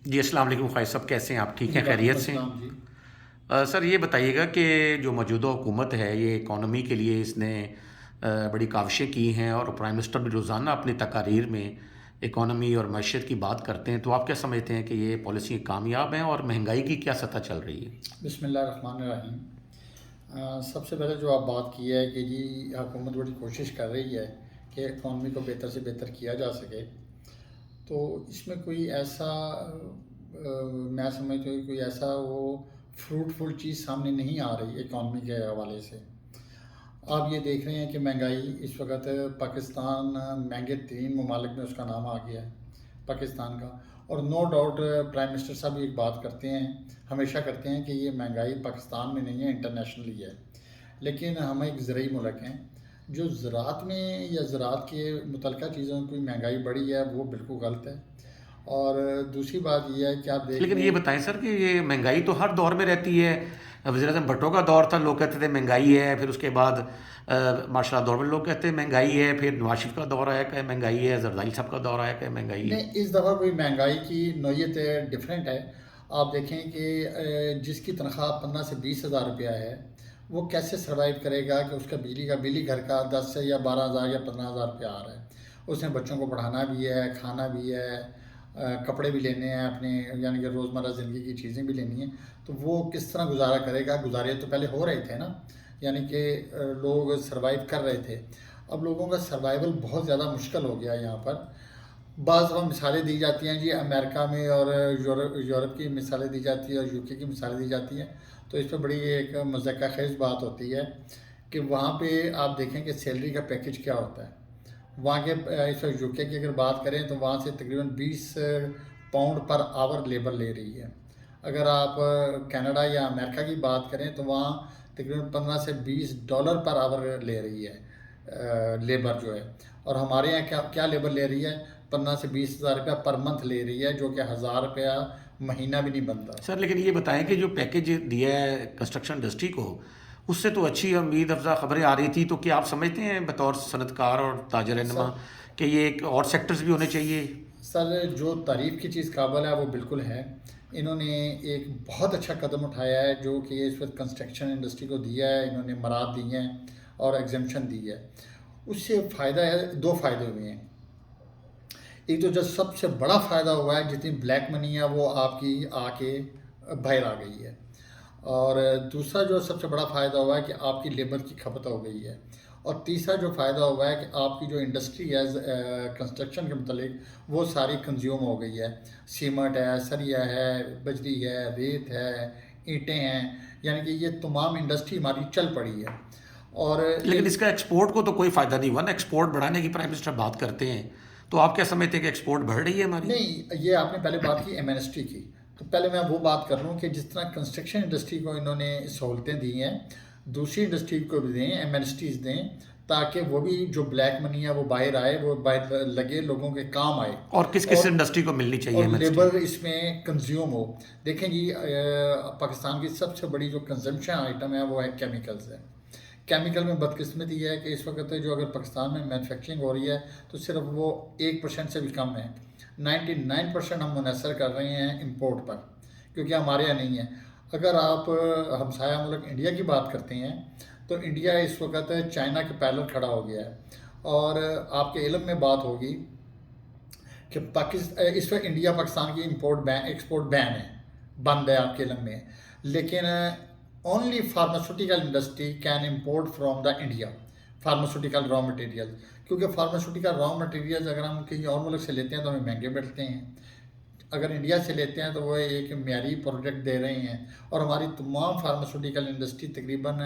جی السلام علیکم خواہش صاحب، کیسے ہیں آپ؟ ٹھیک جی ہیں، وعلیکم خیریت سے ہیں؟ السلام جی. سر یہ بتائیے گا کہ جو موجودہ حکومت ہے یہ اکانومی کے لیے اس نے بڑی کاوشیں کی ہیں، اور پرائم منسٹر بھی روزانہ اپنی تقاریر میں اکانومی اور معیشت کی بات کرتے ہیں، تو آپ کیا سمجھتے ہیں کہ یہ پالیسی کامیاب ہیں اور مہنگائی کی کیا سطح چل رہی ہے؟ بسم اللہ الرحمن الرحیم. سب سے پہلے جو آپ بات کی ہے کہ جی حکومت بڑی کوشش کر رہی ہے کہ اکانومی کو بہتر سے بہتر کیا جا سکے. تو اس میں کوئی ایسا میں سمجھتا ہوں کہ کوئی ایسا وہ فروٹفل چیز سامنے نہیں آ رہی اکانومی کے حوالے سے. آپ یہ دیکھ رہے ہیں کہ مہنگائی اس وقت پاکستان مہنگے ترین ممالک میں اس کا نام آ گیا ہے پاکستان کا. اور نو ڈاؤٹ پرائم منسٹر صاحب بھی ایک بات کرتے ہیں، ہمیشہ کرتے ہیں کہ یہ مہنگائی پاکستان میں نہیں ہے، انٹرنیشنلی ہے. لیکن ہم ایک زرعی ملک ہیں. جو زراعت میں یا زراعت کے متعلقہ چیزوں میں کوئی مہنگائی بڑھی ہے وہ بالکل غلط ہے. اور دوسری بات یہ ہے کہ آپ دیکھ لیکن لیں. یہ بتائیں سر کہ یہ مہنگائی تو ہر دور میں رہتی ہے. وزیر اعظم بھٹو کا دور تھا، لوگ کہتے تھے مہنگائی ہے، پھر اس کے بعد مارشل دور میں لوگ کہتے ہیں مہنگائی ہے، پھر نواز شریف کا دور آیا کہ مہنگائی ہے، زرداری صاحب کا دور آیا کہ مہنگائی ہے. نہیں، اس دفعہ کوئی مہنگائی کی نوعیت ڈفرینٹ ہے. آپ دیکھیں کہ جس کی تنخواہ 15 سے 20 ہزار روپیہ ہے وہ کیسے سروائیو کرے گا کہ اس کا بل ہی گھر کا 10 سے یا 12 ہزار یا 15 ہزار روپیہ آ رہا ہے. اس نے بچوں کو پڑھانا بھی ہے، کھانا بھی ہے، کپڑے بھی لینے ہیں اپنے، یعنی کہ روزمرہ زندگی کی چیزیں بھی لینی ہیں. تو وہ کس طرح گزارا کرے گا؟ گزارے تو پہلے ہو رہے تھے نا، یعنی کہ لوگ سروائیو کر رہے تھے. اب لوگوں کا سروائیول بہت زیادہ مشکل ہو گیا یہاں پر. بعض دفعہ مثالیں دی جاتی ہیں جی امریکہ میں، اور یورپ کی مثالیں دی جاتی ہیں اور یو کے کی مثالیں دی جاتی ہیں. تو اس پہ بڑی ایک مضحکہ خیز بات ہوتی ہے کہ وہاں پہ آپ دیکھیں کہ سیلری کا پیکیج کیا ہوتا ہے. وہاں کے اس وقت یو کے کی اگر بات کریں تو وہاں سے تقریباً 20 پاؤنڈ پر آور لیبر لے رہی ہے. اگر آپ کینیڈا یا امریکہ کی بات کریں تو وہاں تقریباً 15 سے 20 ڈالر پر آور لے رہی ہے لیبر جو ہے. اور ہمارے یہاں کیا کیا لیبر لے رہی ہے؟ 15 سے 20 ہزار روپیہ پر منتھ لے رہی ہے، جو کہ 1000 روپیہ مہینہ بھی نہیں بنتا. سر لیکن یہ بتائیں کہ جو پیکیج دیا ہے کنسٹرکشن انڈسٹری کو، اس سے تو اچھی امید افزا خبریں آ رہی تھی، تو کیا آپ سمجھتے ہیں بطور صنعت کار اور تاجر سر انما کہ یہ ایک اور سیکٹرز بھی ہونے چاہیے؟ سر جو تعریف کی چیز قابل ہے وہ بالکل ہے. انہوں نے ایک بہت اچھا قدم اٹھایا ہے جو کہ اس وقت کنسٹرکشن انڈسٹری کو دیا ہے. انہوں نے مراد دی ہیں اور ایگزمپشن دی ہے. اس سے فائدہ ہے، دو فائدے ہوئے ہیں. ایک تو جو سب سے بڑا فائدہ ہوا ہے، جتنی بلیک منی ہے وہ آپ کی آ کے باہر آ گئی ہے. اور دوسرا جو سب سے بڑا فائدہ ہوا ہے کہ آپ کی لیبر کی کھپت ہو گئی ہے. اور تیسرا جو فائدہ ہوا ہے کہ آپ کی جو انڈسٹری ہے کنسٹرکشن کے متعلق وہ ساری کنزیوم ہو گئی ہے. سیمنٹ ہے، سریا ہے، بجری ہے، ریت ہے، اینٹیں ہیں، یعنی کہ یہ تمام انڈسٹری ہماری چل پڑی ہے. اور لیکن ایک اس کا ایکسپورٹ کو تو کوئی فائدہ نہیں ہوا نا. ایکسپورٹ بڑھانے کی پرائم منسٹر بات کرتے ہیں، تو آپ کیا سمجھتے ہیں کہ ایکسپورٹ بڑھ رہی ہے ہماری؟ نہیں، یہ آپ نے پہلے بات کی ایم این ایس ٹی کی، تو پہلے میں وہ بات کر لوں کہ جس طرح کنسٹرکشن انڈسٹری کو انہوں نے سہولتیں دی ہیں، دوسری انڈسٹری کو بھی دیں، ایم این ایس ٹیز دیں، تاکہ وہ بھی جو بلیک منی ہے وہ باہر آئے، وہ باہر لگے، لوگوں کے کام آئے. اور کس اور کس انڈسٹری کو ملنی چاہیے اور ایم ایس ٹی؟ لیبر اس میں کنزیوم ہو. دیکھیں جی پاکستان کی سب سے بڑی جو کنزمپشن آئٹم ہے وہ ہے کیمیکلز ہے. کیمیکل میں بدقسمتی یہ ہے کہ اس وقت جو اگر پاکستان میں مینوفیکچرنگ ہو رہی ہے تو صرف وہ 1% سے بھی کم ہے. 99% ہم منحصر کر رہے ہیں امپورٹ پر، کیونکہ ہمارے یہاں نہیں ہے. اگر آپ ہمسایہ ملک انڈیا کی بات کرتے ہیں تو انڈیا اس وقت چائنا کے پیرلل کھڑا ہو گیا ہے. اور آپ کے علم میں بات ہوگی کہ اس وقت انڈیا پاکستان کی ایکسپورٹ بین ہے، بند ہے آپ کے علم میں. لیکن only pharmaceutical industry can import from the India pharmaceutical raw material. کیونکہ فارماسیوٹیکل را مٹیریلز اگر ہم کہیں اور ملک سے لیتے ہیں تو ہمیں مہنگے ملتے ہیں. اگر انڈیا سے لیتے ہیں تو وہ ایک معیاری پروڈکٹ دے رہے ہیں. اور ہماری تمام فارماسیوٹیکل انڈسٹری تقریباً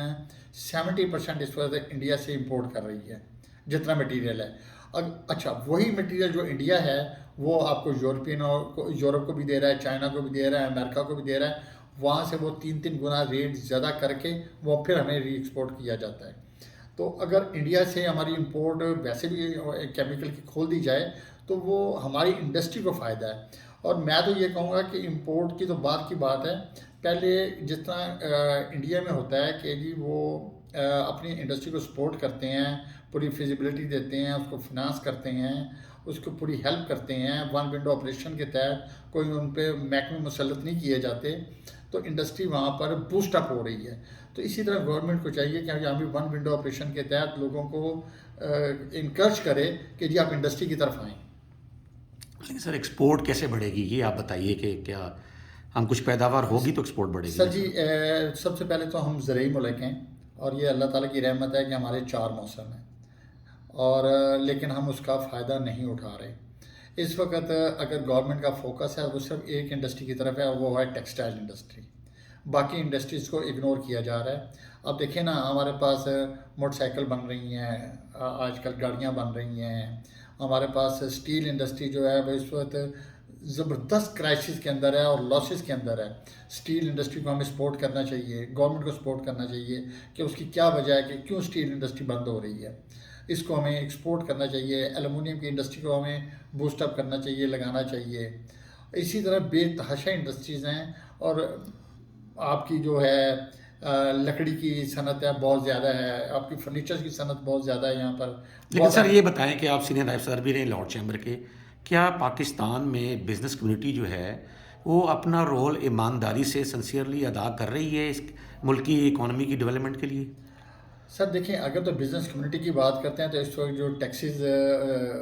70% اس وقت انڈیا سے امپورٹ کر رہی ہے جتنا مٹیریل ہے. اچھا، وہی مٹیریل جو انڈیا ہے وہ آپ کو یورپ کو بھی دے رہا ہے، چائنا کو بھی دے رہا ہے، امریکہ کو بھی دے رہا ہے. وہاں سے وہ 3 گنا ریٹ زیادہ کر کے وہ پھر ہمیں ری ایکسپورٹ کیا جاتا ہے. تو اگر انڈیا سے ہماری امپورٹ ویسے بھی کیمیکل کی کھول دی جائے تو وہ ہماری انڈسٹری کو فائدہ ہے. اور میں تو یہ کہوں گا کہ امپورٹ کی تو بات کی بات ہے. پہلے جس طرح انڈیا میں ہوتا ہے کہ جی وہ اپنی انڈسٹری کو سپورٹ کرتے ہیں، پوری فیزیبلٹی دیتے ہیں، اس کو فنانس کرتے ہیں، اس کو پوری ہیلپ کرتے ہیں، ون ونڈو آپریشن کے تحت کوئی ان پہ محکمے مسلط نہیں کیے جاتے، تو انڈسٹری وہاں پر بوسٹ اپ ہو رہی ہے۔ تو اسی طرح گورنمنٹ کو چاہیے کہ یہاں بھی ون ونڈو آپریشن کے تحت لوگوں کو انکرج کرے کہ جی آپ انڈسٹری کی طرف آئیں۔ لیکن سر ایکسپورٹ کیسے بڑھے گی یہ آپ بتائیے کہ کیا ہم کچھ پیداوار ہوگی تو ایکسپورٹ بڑھے گی؟ سر جی سب سے پہلے تو ہم زرعی ملک ہیں، اور یہ اللہ تعالیٰ کی رحمت ہے کہ ہمارے 4 موسم ہیں، اور لیکن ہم اس کا فائدہ نہیں اٹھا رہے۔ اس وقت اگر گورنمنٹ کا فوکس ہے وہ صرف ایک انڈسٹری کی طرف ہے، وہ ہے ٹیکسٹائل انڈسٹری، باقی انڈسٹریز کو اگنور کیا جا رہا ہے۔ اب دیکھیں نا، ہمارے پاس موٹر سائیکل بن رہی ہیں، آج کل گاڑیاں بن رہی ہیں، ہمارے پاس اسٹیل انڈسٹری جو ہے وہ اس وقت زبردست کرائسس کے اندر ہے اور لاسز کے اندر ہے۔ اسٹیل انڈسٹری کو ہمیں سپورٹ کرنا چاہیے، گورنمنٹ کو سپورٹ کرنا چاہیے کہ اس کی کیا وجہ ہے کہ کیوں اسٹیل انڈسٹری بند ہو رہی ہے، اس کو ہمیں ایکسپورٹ کرنا چاہیے۔ ایلومینیم کی انڈسٹری کو ہمیں بوسٹ اپ کرنا چاہیے، لگانا چاہیے۔ اسی طرح بے تحاشا انڈسٹریز ہیں، اور آپ کی جو ہے لکڑی کی صنعت ہے بہت زیادہ ہے، آپ کی فرنیچر کی صنعت بہت زیادہ ہے یہاں پر۔ لیکن سر یہ بتائیں کہ آپ سینئر نائب صدر بھی رہے لارڈ چیمبر کے، کیا پاکستان میں بزنس کمیونٹی جو ہے وہ اپنا رول ایمانداری سے سنسیئرلی ادا کر رہی ہے اس ملک کی اکانومی کی ڈیولپمنٹ کے لیے؟ سر دیکھیں، اگر تو بزنس کمیونٹی کی بات کرتے ہیں تو اس وقت جو ٹیکسز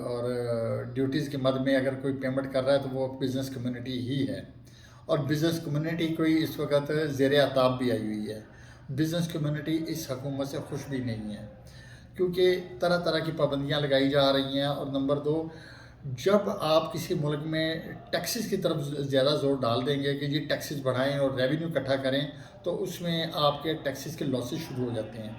اور ڈیوٹیز کے مد میں اگر کوئی پیمنٹ کر رہا ہے تو وہ بزنس کمیونٹی ہی ہے، اور بزنس کمیونٹی کوئی اس وقت زیر عتاب بھی آئی ہوئی ہے۔ بزنس کمیونٹی اس حکومت سے خوش بھی نہیں ہے، کیونکہ طرح طرح کی پابندیاں لگائی جا رہی ہیں، اور نمبر 2، جب آپ کسی ملک میں ٹیکسز کی طرف زیادہ زور ڈال دیں گے کہ جی ٹیکسز بڑھائیں اور ریونیو اکٹھا کریں، تو اس میں آپ کے ٹیکسز کے لاسز شروع ہو جاتے ہیں۔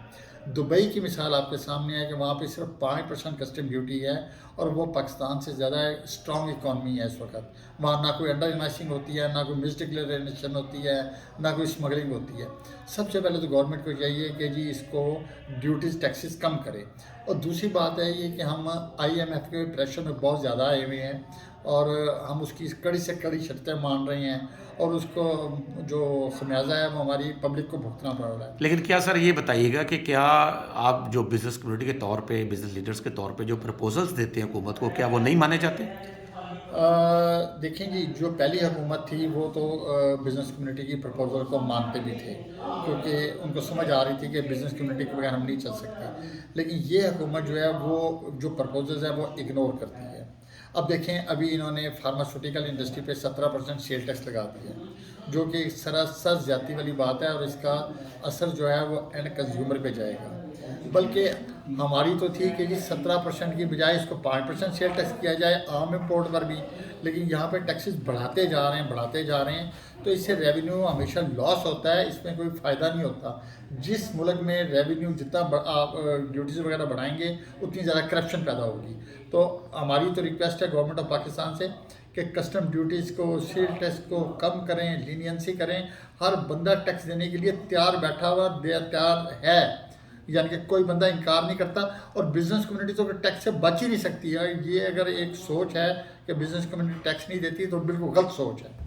دبئی کی مثال آپ کے سامنے ہے کہ وہاں پہ صرف 5% کسٹم ڈیوٹی ہے، اور وہ پاکستان سے زیادہ اسٹرانگ اکانومی ہے اس وقت۔ وہاں نہ کوئی انڈر انوائسنگ ہوتی ہے، نہ کوئی مس ڈکلیریشن ہوتی ہے، نہ کوئی اسمگلنگ ہوتی ہے۔ سب سے پہلے تو گورنمنٹ کو چاہیے کہ جی اس کو ڈیوٹیز ٹیکسز کم کرے، اور دوسری بات ہے یہ کہ ہم IMF کے پریشر میں بہت زیادہ آئے ہوئے ہیں، اور ہم اس کی کڑی سے کڑی شرطیں مان رہے ہیں، اور اس کو جو خمیازہ ہے وہ ہماری پبلک کو بھگتنا پڑ رہا ہے۔ لیکن کیا سر یہ بتائیے گا کہ کیا آپ جو بزنس کمیونٹی کے طور پہ، بزنس لیڈرز کے طور پہ جو پرپوزلز دیتے ہیں حکومت کو، کیا وہ نہیں مانے جاتے؟ دیکھیں جی، جو پہلی حکومت تھی وہ تو بزنس کمیونٹی کی پرپوزل کو مانتے بھی تھے، کیونکہ ان کو سمجھ آ رہی تھی کہ بزنس کمیونٹی کے بغیر ہم نہیں چل سکتے۔ لیکن یہ حکومت جو ہے وہ جو پرپوزلز ہیں وہ اگنور کرتی ہے۔ اب دیکھیں، ابھی انہوں نے فارماسیوٹیکل انڈسٹری پہ 17% سیل ٹیکس لگا دیا، جو کہ سراسر زیادتی والی بات ہے، اور اس کا اثر جو ہے وہ اینڈ کنزیومر پہ جائے گا۔ بلکہ ہماری تو تھی کہ جی 17% کی بجائے اس کو 5% سیل ٹیکس کیا جائے عام امپورٹ پر بھی، لیکن یہاں پہ ٹیکسز بڑھاتے جا رہے ہیں، تو اس سے ریونیو ہمیشہ لاس ہوتا ہے، اس میں کوئی فائدہ نہیں ہوتا۔ جس ملک میں ریونیو جتنا آپ ڈیوٹیز وغیرہ بڑھائیں گے اتنی زیادہ کرپشن پیدا ہوگی۔ تو ہماری تو ریکویسٹ ہے گورنمنٹ آف پاکستان سے کہ کسٹم ڈیوٹیز کو، سیل ٹیکس کو کم کریں، لینینسی کریں۔ ہر بندہ ٹیکس دینے کے لیے تیار بیٹھا ہوا تیار ہے، یعنی کہ کوئی بندہ انکار نہیں کرتا، اور بزنس کمیونٹی تو ٹیکس سے بچ ہی نہیں سکتی ہے۔ یہ اگر ایک سوچ ہے کہ بزنس کمیونٹی ٹیکس نہیں دیتی تو بالکل غلط سوچ ہے۔